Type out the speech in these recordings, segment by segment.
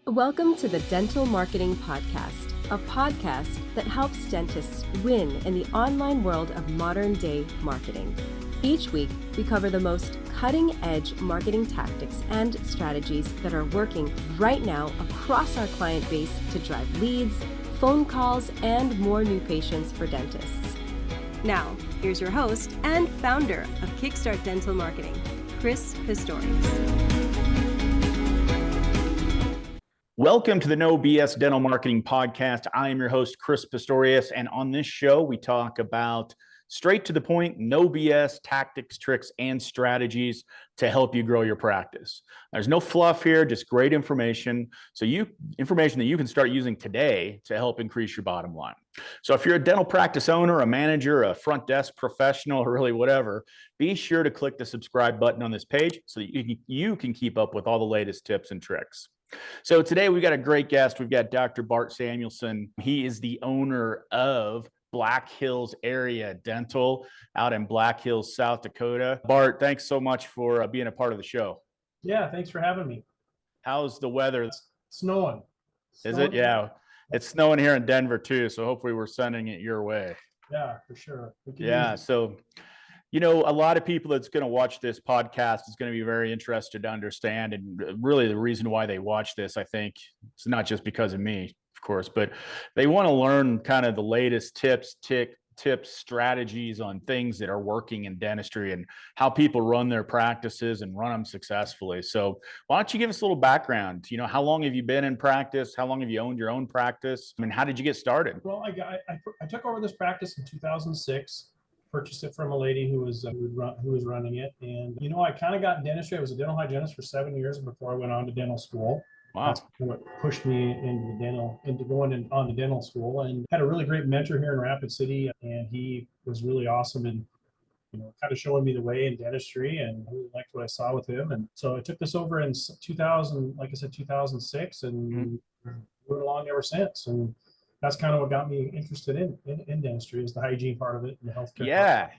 Welcome to the Dental Marketing Podcast, a podcast that helps dentists win in the online world of modern-day marketing. Each week, we cover the most cutting-edge marketing tactics and strategies that are working right now across our client base to drive leads, phone calls, and more new patients for dentists. Now, here's your host and founder of Kickstart Dental Marketing, Chris Pistorius. Welcome to the No BS Dental Marketing Podcast. I am your host, Chris Pistorius, and on this show, we talk about straight to the point, no BS tactics, tricks, and strategies to help you grow your practice. There's no fluff here, just great information. Information that you can start using today to help increase your bottom line. So if you're a dental practice owner, a manager, a front desk professional, or really whatever, be sure to click the subscribe button on this page so that you can keep up with all the latest tips and tricks. So today we've got a great guest. We've got Dr. Bart Samuelson. He is the owner of Black Hills Area Dental out in Black Hills, South Dakota. Bart, thanks so much for being a part of the show. Yeah, thanks for having me. How's the weather? It's snowing. Is it? Yeah. It's snowing here in Denver too, so hopefully we're sending it your way. Yeah, for sure. Yeah, so a lot of people that's going to watch this podcast is going to be very interested to understand, and really the reason why they watch this, I think, it's not just because of me, of course, but they want to learn kind of the latest tips, strategies on things that are working in dentistry and how people run their practices and run them successfully. So why don't you give us a little background? How long have you been in practice? How long have you owned your own practice? I mean, how did you get started? Well, I took over this practice in 2006. Purchased it from a lady who was running it, and I kind of got in dentistry. I was a dental hygienist for 7 years before I went on to dental school. Wow. That's what pushed me into going on to dental school, and had a really great mentor here in Rapid City, and he was really awesome in kind of showing me the way in dentistry, and I really liked what I saw with him. And so I took this over in 2006, and went along ever since. And that's kind of what got me interested in dentistry, is the hygiene part of it and the healthcare. Yeah.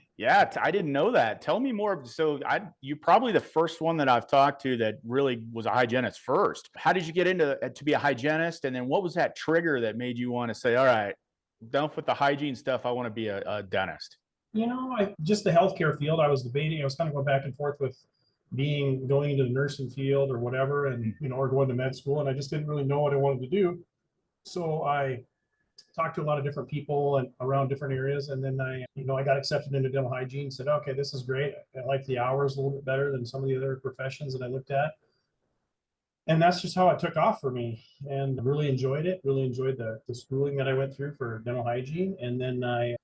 I didn't know that. Tell me more. So you're probably the first one that I've talked to that really was a hygienist first. How did you get into to be a hygienist? And then what was that trigger that made you want to say, all right, done with the hygiene stuff, I want to be a dentist? Just the healthcare field. I was debating. I was kind of going back and forth with going into the nursing field or whatever, and or going to med school, and I just didn't really know what I wanted to do. So I talked to a lot of different people and around different areas, and then I got accepted into dental hygiene. Said, okay, this is great. I like the hours a little bit better than some of the other professions that I looked at, and that's just how it took off for me. And really enjoyed it. Really enjoyed the schooling that I went through for dental hygiene. And then I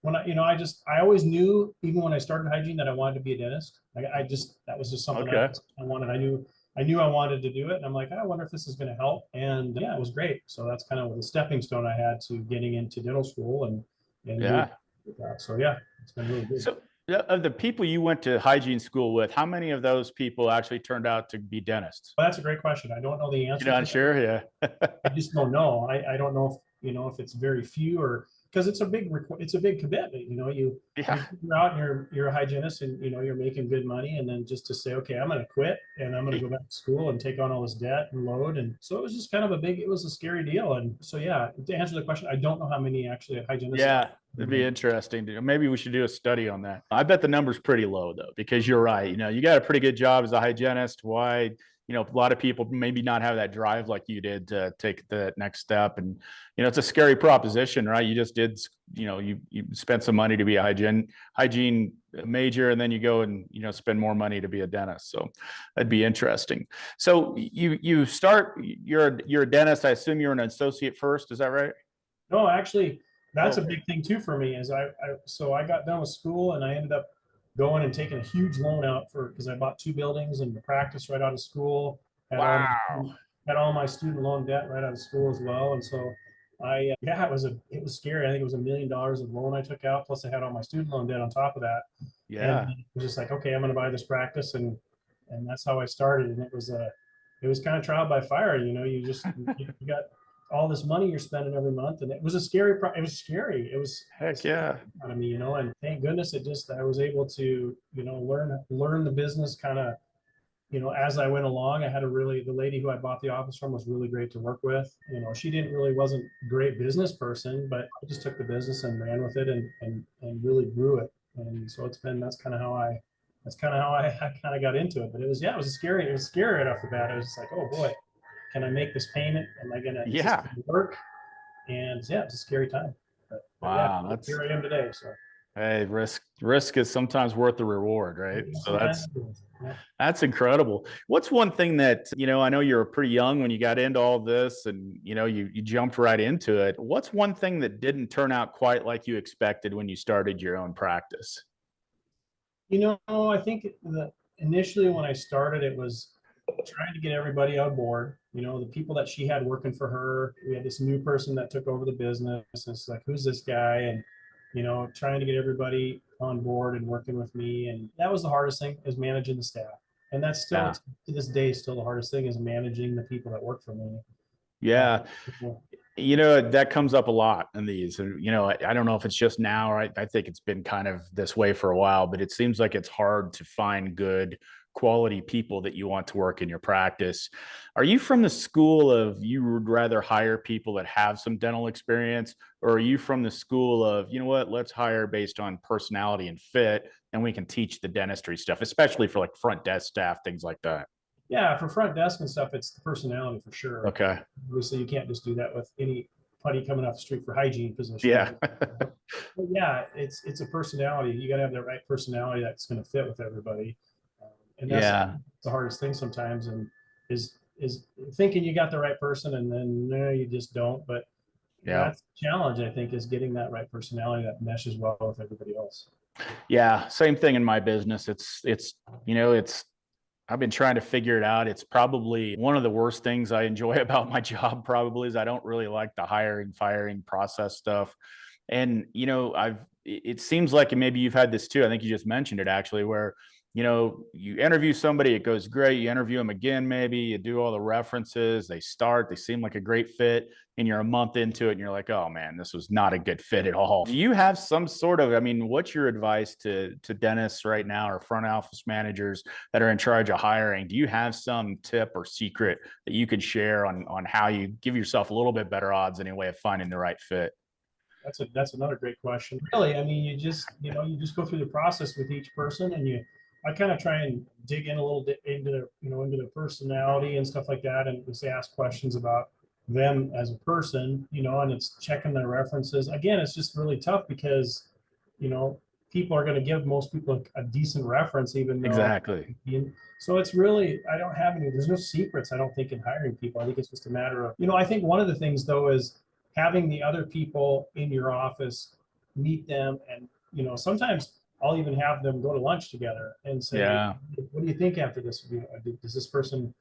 always knew, even when I started hygiene, that I wanted to be a dentist. That was just something I wanted. I knew I wanted to do it, and I'm like, I wonder if this is going to help. And yeah, it was great. So that's kind of the stepping stone I had to getting into dental school, and yeah. So yeah, it's been really good. So of the people you went to hygiene school with, how many of those people actually turned out to be dentists? Well, that's a great question. I don't know the answer. You're not sure? Yeah. I just don't know. I don't know if it's very few, or because it's a big commitment. You figure out and you're a hygienist, and you're making good money, and then just to say, okay, I'm going to quit and I'm going to go back to school and take on all this debt and load. And so it was just kind of it was a scary deal. And so yeah, to answer the question, I don't know how many actually hygienists. Yeah, it'd be interesting. Maybe we should do a study on that. I bet the number's pretty low though, because you're right. You got a pretty good job as a hygienist. Why? A lot of people maybe not have that drive like you did to take the next step. And, it's a scary proposition, right? You just did, you spent some money to be a hygiene major, and then you go and, spend more money to be a dentist. So that'd be interesting. So you're a dentist. I assume you're an associate first. Is that right? No, actually, that's a big thing too for me, is so I got done with school, and I ended up going and taking a huge loan out because I bought 2 buildings and the practice right out of school. Had all my student loan debt right out of school as well. And so it was scary. I think it was $1 million of loan I took out, plus I had all my student loan debt on top of that. Yeah. And it was just like, okay, I'm going to buy this practice, and that's how I started. And it was kind of trial by fire. You got all this money you're spending every month, and it was scary. It was heck yeah out of me, and thank goodness I was able to learn the business kind of as I went along, I had the lady who I bought the office from was really great to work with. She wasn't a great business person, but I just took the business and ran with it and really grew it. And so that's kind of how I kind of got into it. But it was scary. It was scary right off the bat. I was just like, oh boy, can I make this payment? Am I gonna, is this Yeah. gonna work? And yeah, it's a scary time. But Wow. yeah, here I am today. So Hey, risk is sometimes worth the reward, right? So yeah. that's incredible. What's one thing that, I know you were pretty young when you got into all this and, you jumped right into it. What's one thing that didn't turn out quite like you expected when you started your own practice? I think that initially when I started, it was trying to get everybody on board. The people that she had working for her, we had this new person that took over the business. It's like, who's this guy? And, trying to get everybody on board and working with me. And that was the hardest thing, is managing the staff. And that's still, Yeah. to this day, still the hardest thing, is managing the people that work for me. Yeah. That comes up a lot in these. And, I don't know if it's just now, or I think it's been kind of this way for a while, but it seems like it's hard to find good quality people that you want to work in your practice. Are you from the school of you would rather hire people that have some dental experience, or are you from the school of, let's hire based on personality and fit, and we can teach the dentistry stuff, especially for like front desk staff, things like that? Yeah, for front desk and stuff, it's the personality for sure. Okay. Obviously, you can't just do that with anybody coming off the street for hygiene position. Yeah. But yeah, it's a personality. You got to have the right personality that's going to fit with everybody. And that's the hardest thing sometimes, and is thinking you got the right person, and then no, you just don't. But that's the challenge, I think, is getting that right personality that meshes well with everybody else. Yeah, same thing in my business. It's I've been trying to figure it out. It's probably one of the worst things I enjoy about my job, probably, is I don't really like the hiring, firing process stuff. And, it seems like, and maybe you've had this too, I think you just mentioned it actually, where, you interview somebody, it goes great. You interview them again, maybe you do all the references, they seem like a great fit, and you're a month into it and you're like, oh man, this was not a good fit at all. Do you have some sort of, what's your advice to dentists right now, or front office managers that are in charge of hiring? Do you have some tip or secret that you could share on how you give yourself a little bit better odds anyway of finding the right fit? That's another great question. Really, you just go through the process with each person, and I kind of try and dig in a little bit into their personality and stuff like that, and just ask questions about them as a person, and it's checking their references. Again, it's just really tough because, people are going to give most people a decent reference, even though. Exactly. So it's really, there's no secrets, I don't think, in hiring people. I think it's just a matter of, I think one of the things though is having the other people in your office, meet them, and sometimes I'll even have them go to lunch together and say, what do you think after this? Does this person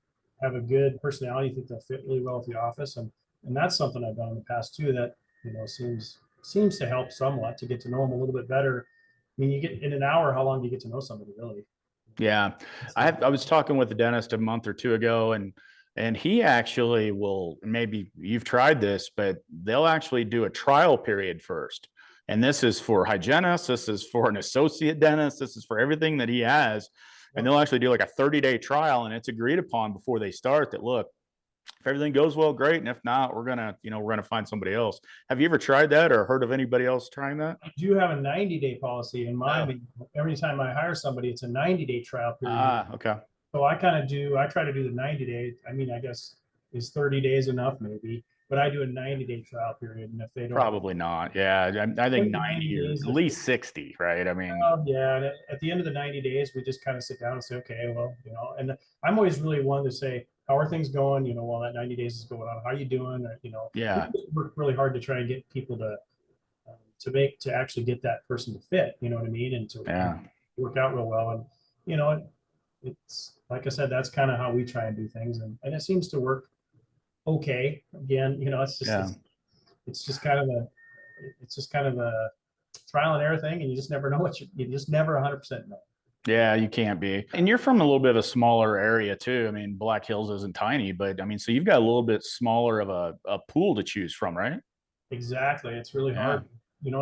have a good personality? You think they'll fit really well with the office? And that's something I've done in the past too, that seems to help somewhat, to get to know them a little bit better. You get in an hour, how long do you get to know somebody, really? Yeah. I was talking with a dentist a month or two ago, and he actually will, maybe you've tried this, but they'll actually do a trial period first. And this is for hygienists, this is for an associate dentist, this is for everything that he has. And they'll actually do like a 30-day trial, and it's agreed upon before they start that, look, if everything goes well, great. And if not, we're gonna find somebody else. Have you ever tried that or heard of anybody else trying that? I do have a 90-day policy in mind. Every time I hire somebody, it's a 90-day trial period. Okay. So I try to do the 90 days. I guess is 30 days enough, maybe, but I do a 90-day trial period. And if they don't, probably not. Yeah. I think 90 or at least 60, right? Yeah. And at the end of the 90 days, we just kind of sit down and say, okay, well, and I'm always really one to say, how are things going? While that 90 days is going on, how are you doing? Or, Yeah. we work really hard to try and get people to actually get that person to fit, you know what I mean? And to work out real well. And, it's like I said, that's kind of how we try and do things. And it seems to work okay. Again, it's just, it's just kind of a trial and error thing. And you just never know you just never 100% know. Yeah, you can't be. And you're from a little bit of a smaller area too. Black Hills isn't tiny, but so you've got a little bit smaller of a pool to choose from, right? Exactly. It's really hard,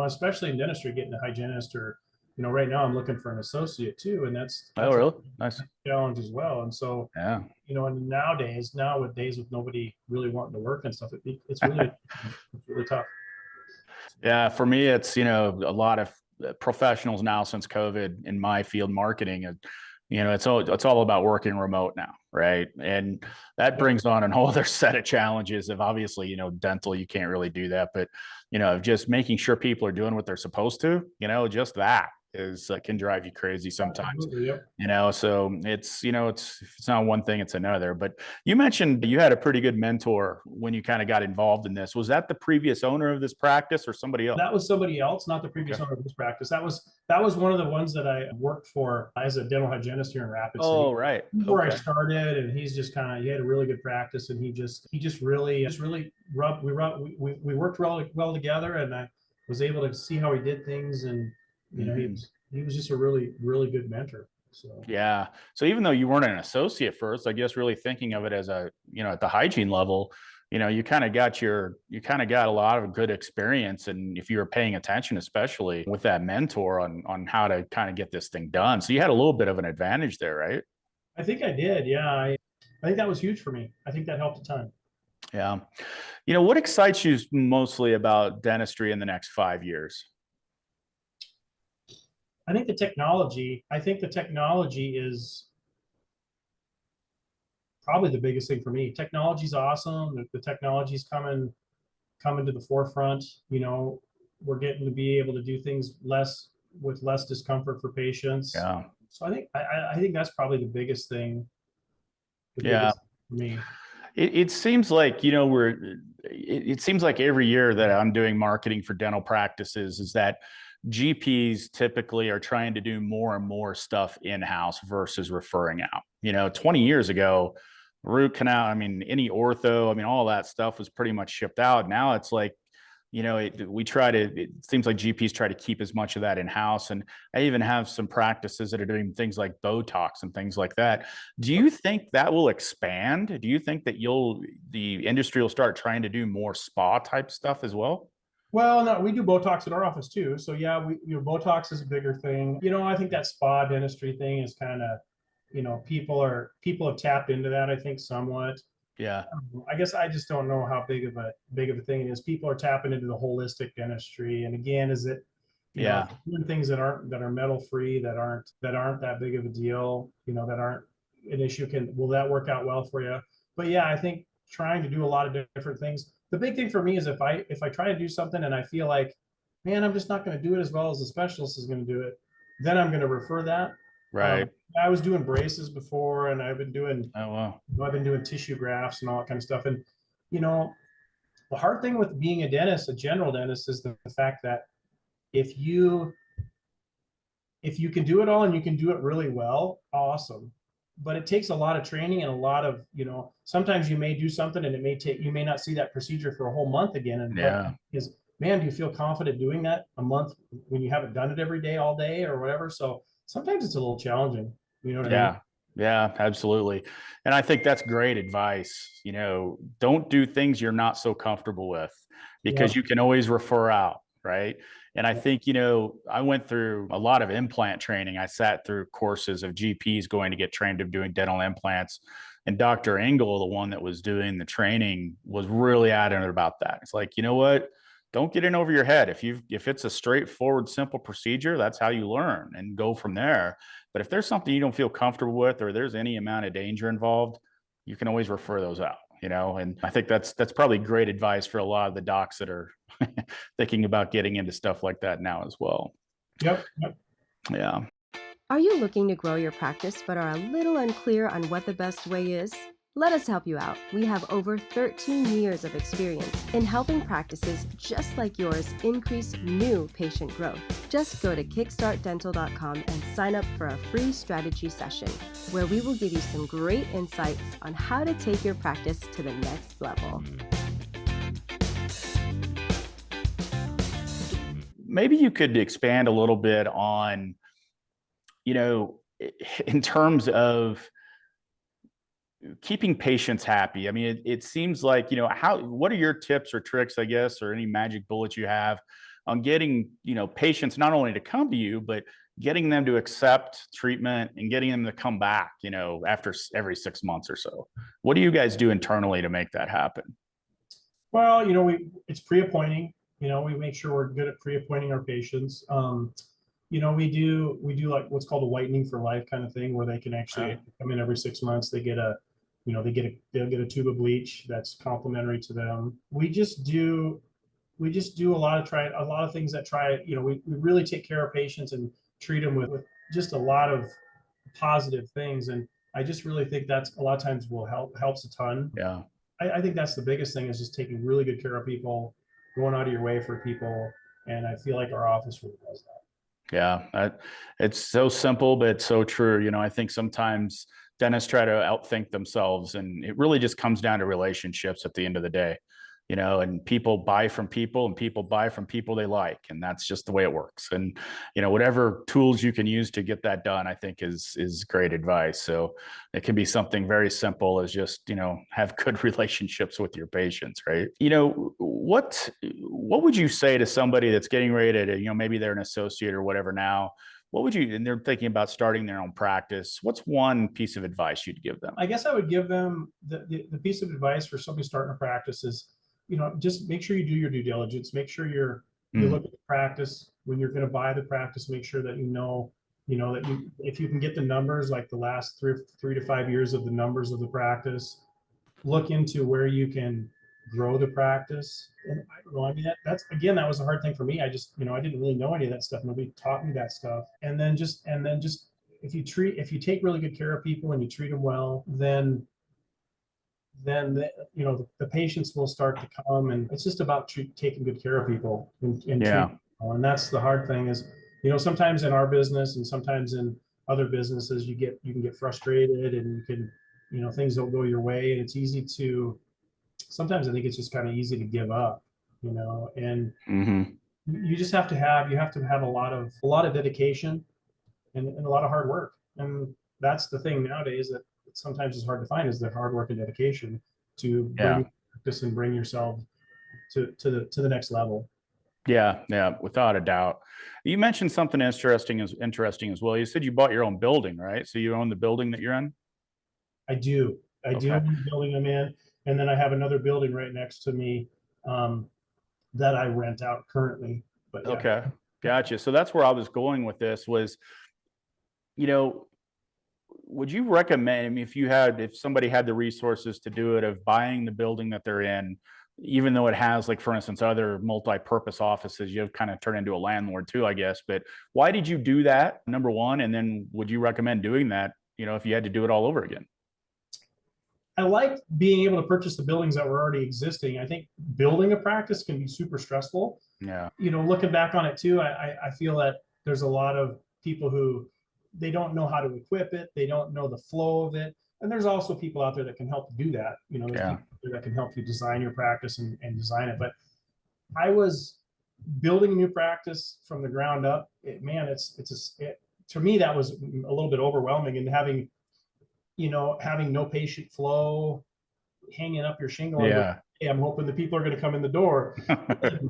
especially in dentistry, getting a hygienist or right now I'm looking for an associate too, and Oh, that's a really? Nice. challenge as well. And so, Yeah. and nowadays with nobody really wanting to work and stuff, it's really tough. Yeah, for me, it's, a lot of professionals now since COVID in my field, marketing, and it's all about working remote now, right? And that Yep. brings on a whole other set of challenges of, obviously, dental, you can't really do that, but just making sure people are doing what they're supposed to, just that is can drive you crazy sometimes. Absolutely, yep. So it's not one thing, it's another. But you mentioned you had a pretty good mentor when you kind of got involved in this. Was that the previous owner of this practice or somebody else? That was somebody else, not the previous Okay. owner of this practice. That was one of the ones that I worked for as a dental hygienist here in Rapid City. Oh, right. Where I Okay. started, and he's just he had a really good practice, and he just really we worked really well together, and I was able to see how he did things, and he was just a really, really good mentor. So Yeah. So even though you weren't an associate first, I guess really thinking of it as a, at the hygiene level, you kind of got a lot of good experience. And if you were paying attention, especially with that mentor on how to kind of get this thing done. So you had a little bit of an advantage there, right? I think I did. Yeah. I think that was huge for me. I think that helped a ton. Yeah. What excites you mostly about dentistry in the next 5 years? I think the technology is probably the biggest thing for me. Technology's awesome. The technology's coming to the forefront. We're getting to be able to do things with less discomfort for patients. Yeah. So I think that's probably the biggest thing. Yeah. For me. It seems like, it seems like every year that I'm doing marketing for dental practices is that GPs typically are trying to do more and more stuff in-house versus referring out. 20 years ago, root canal, any ortho, all that stuff was pretty much shipped out. Now it's like, it seems like GPs try to keep as much of that in-house. And I even have some practices that are doing things like Botox and things like that. Do you think that will expand? Do you think that the industry will start trying to do more spa type stuff as well? Well, no, we do Botox at our office too. So yeah, Botox is a bigger thing. I think that spa dentistry thing is kind of, people have tapped into that, I think, somewhat. Yeah. I guess I just don't know how big of a thing it is. People are tapping into the holistic dentistry, and again, is it, Yeah. doing things that are metal free, that aren't that big of a deal, that aren't an issue. Will that work out well for you? But yeah, I think trying to do a lot of different things. The big thing for me is if I try to do something and I feel like, man, I'm just not going to do it as well as the specialist is going to do it, then I'm going to refer that. Right. I was doing braces before, and I've been doing tissue grafts and all that kind of stuff. And the hard thing with being a general dentist, is the fact that if you can do it all and you can do it really well, awesome. But it takes a lot of training and a lot of, sometimes you may do something and you may not see that procedure for a whole month again. And because, man, do you feel confident doing that a month when you haven't done it every day, all day or whatever? So sometimes it's a little challenging. You know what I mean? Yeah, absolutely. And I think that's great advice. Don't do things you're not so comfortable with, because you can always refer out, right? And I think, I went through a lot of implant training. I sat through courses of GPs going to get trained of doing dental implants. And Dr. Engel, the one that was doing the training, was really adamant about that. It's like, you know what? Don't get in over your head. If it's a straightforward, simple procedure, that's how you learn and go from there. But if there's something you don't feel comfortable with, or there's any amount of danger involved, you can always refer those out, and I think that's probably great advice for a lot of the docs that are thinking about getting into stuff like that now as well. Yep. Yeah. Are you looking to grow your practice but are a little unclear on what the best way is? Let us help you out. We have over 13 years of experience in helping practices just like yours increase new patient growth. Just go to kickstartdental.com and sign up for a free strategy session where we will give you some great insights on how to take your practice to the next level. Maybe you could expand a little bit on, in terms of keeping patients happy. It seems like, what are your tips or tricks, I guess, or any magic bullets you have on getting, patients not only to come to you, but getting them to accept treatment and getting them to come back, after every 6 months or so? What do you guys do internally to make that happen? Well, it's pre-appointing. We make sure we're good at pre-appointing our patients. We do like what's called a whitening for life kind of thing, where they can actually come in every 6 months. They'll get a tube of bleach that's complimentary to them. We just do a lot of things that we really take care of patients and treat them with just a lot of positive things. And I just really think that's a lot of times helps a ton. Yeah. I think that's the biggest thing, is just taking really good care of people, going out of your way for people. And I feel like our office really does that. Yeah, it's so simple, but it's so true. I think sometimes dentists try to outthink themselves, and it really just comes down to relationships at the end of the day. And people buy from people, and people buy from people they like, and that's just the way it works. And whatever tools you can use to get that done, I think is great advice. So it can be something very simple as just have good relationships with your patients, right? What would you say to somebody that's getting ready to maybe they're an associate or whatever now? What would you, and they're thinking about starting their own practice, what's one piece of advice you'd give them? I guess I would give them the piece of advice for somebody starting a practice is, just make sure you do your due diligence. Make sure you look at the practice when you're going to buy the practice. Make sure that that if you can get the numbers, like the last 3 to 5 years of the numbers of the practice, look into where you can grow the practice. And I don't know, I mean, that was a hard thing for me. I just, I didn't really know any of that stuff. Nobody taught me that stuff. And then just if you take really good care of people and you treat them well, then the patients will start to come. And it's just about taking good care of people and that's the hard thing is, sometimes in our business and sometimes in other businesses, you can get frustrated, and you can, things don't go your way, and it's easy to, sometimes I think it's just kind of easy to give up, and you just have to have a lot of dedication and a lot of hard work. And that's the thing nowadays that sometimes is hard to find, is the hard work and dedication to bring this and bring yourself to the next level. Yeah, without a doubt. You mentioned something interesting as well. You said you bought your own building, right? So you own the building that you're in? I do own the building I'm in, and then I have another building right next to me that I rent out currently. But yeah. Okay, gotcha. So that's where I was going with this was, would you recommend, I mean, if somebody had the resources to do it, of buying the building that they're in, even though it has, like, for instance, other multi-purpose offices, you kind of turn into a landlord too, I guess. But why did you do that, number one? And then would you recommend doing that, if you had to do it all over again? I like being able to purchase the buildings that were already existing. I think building a practice can be super stressful. Yeah. Looking back on it too, I feel that there's a lot of people who, they don't know how to equip it. They don't know the flow of it. And there's also people out there that can help you do that. There's people that can help you design your practice and design it. But I was building a new practice from the ground up. To me, that was a little bit overwhelming, and having no patient flow, hanging up your shingle. Yeah. Hey, I'm hoping the people are going to come in the door. The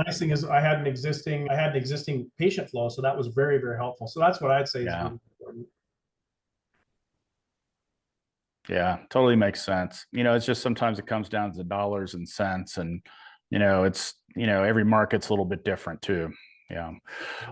nice thing is I had an existing patient flow, so that was very, very helpful. So that's what I'd say is really important. Yeah, totally makes sense. It's just sometimes it comes down to dollars and cents, and it's every market's a little bit different too. Yeah.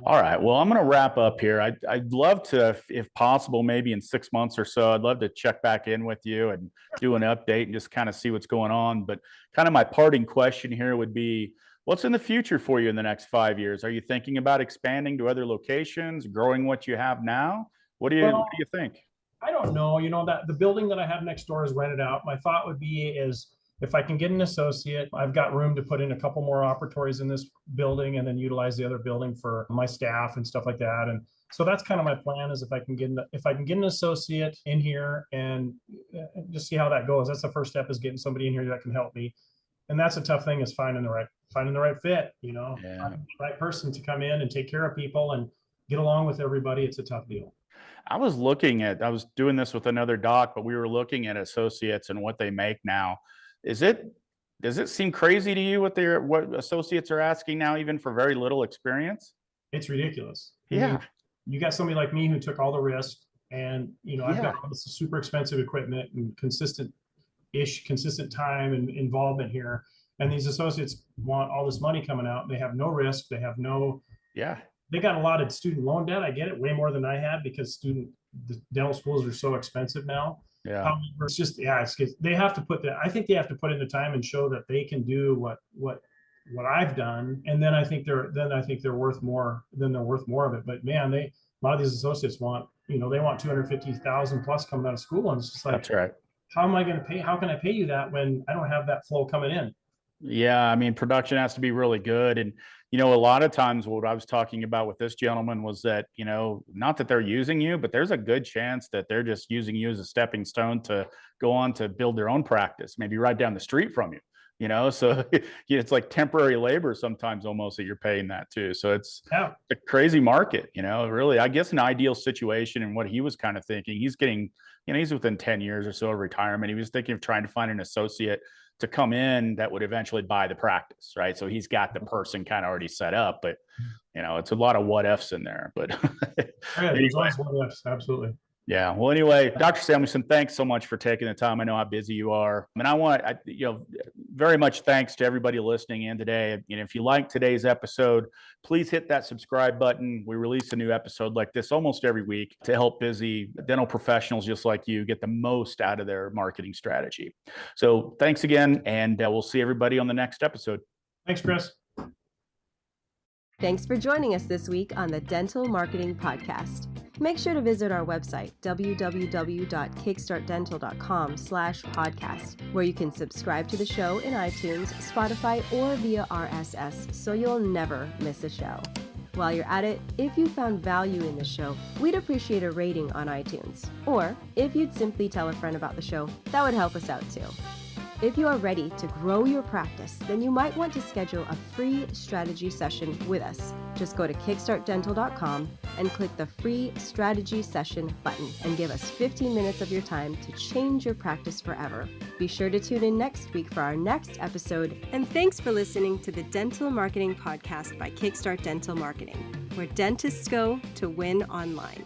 All right. Well, I'm going to wrap up here. I'd love to, if possible, maybe in 6 months or so, I'd love to check back in with you and do an update and just kind of see what's going on. But kind of my parting question here would be, what's in the future for you in the next 5 years? Are you thinking about expanding to other locations, growing what you have now? What do you think? I don't know. That the building that I have next door is rented out. My thought would be is, if I can get an associate, I've got room to put in a couple more operatories in this building and then utilize the other building for my staff and stuff like that. And so that's kind of my plan, is if I can get an associate in here and just see how that goes. That's the first step, is getting somebody in here that can help me. And that's a tough thing, is finding the right fit, finding the right person to come in and take care of people and get along with everybody. It's a tough deal. I was doing this with another doc, but we were looking at associates and what they make now. Does it seem crazy to you what associates are asking now, even for very little experience? it's ridiculous. I Yeah. mean, you got somebody like me who took all the risk, and I've Yeah. got all this super expensive equipment and consistent time and involvement here. And these associates want all this money coming out. They have no risk. They have no, Yeah. they got a lot of student loan debt. I get it, way more than I had, because the dental schools are so expensive now. Yeah. However, it's just, they have to put that, I think they have to put in the time and show that they can do what I've done. And then I think they're worth more, of it. But man, a lot of these associates want, they want 250,000 plus coming out of school. And it's just like, That's right. how am I going to pay? How can I pay you that when I don't have that flow coming in? Yeah, I mean, production has to be really good. And, a lot of times what I was talking about with this gentleman was that, not that they're using you, but there's a good chance that they're just using you as a stepping stone to go on to build their own practice, maybe right down the street from you. So it's like temporary labor sometimes almost that you're paying that too. So it's a crazy market, really, I guess an ideal situation. And what he was kind of thinking, he's getting, he's within 10 years or so of retirement. He was thinking of trying to find an associate to come in that would eventually buy the practice, right? So he's got the person kind of already set up, but it's a lot of what ifs in there. But anyway. What ifs, absolutely. Yeah. Well, anyway, Dr. Samuelson, thanks so much for taking the time. I know how busy you are. And I want, very much thanks to everybody listening in today. If you like today's episode, please hit that subscribe button. We release a new episode like this almost every week to help busy dental professionals just like you get the most out of their marketing strategy. So thanks again, and we'll see everybody on the next episode. Thanks, Chris. Thanks for joining us this week on the Dental Marketing Podcast. Make sure to visit our website, www.kickstartdental.com/podcast, where you can subscribe to the show in iTunes, Spotify, or via RSS, so you'll never miss a show. While you're at it, if you found value in the show, we'd appreciate a rating on iTunes. Or if you'd simply tell a friend about the show, that would help us out too. If you are ready to grow your practice, then you might want to schedule a free strategy session with us. Just go to kickstartdental.com and click the free strategy session button and give us 15 minutes of your time to change your practice forever. Be sure to tune in next week for our next episode. And thanks for listening to the Dental Marketing Podcast by Kickstart Dental Marketing, where dentists go to win online.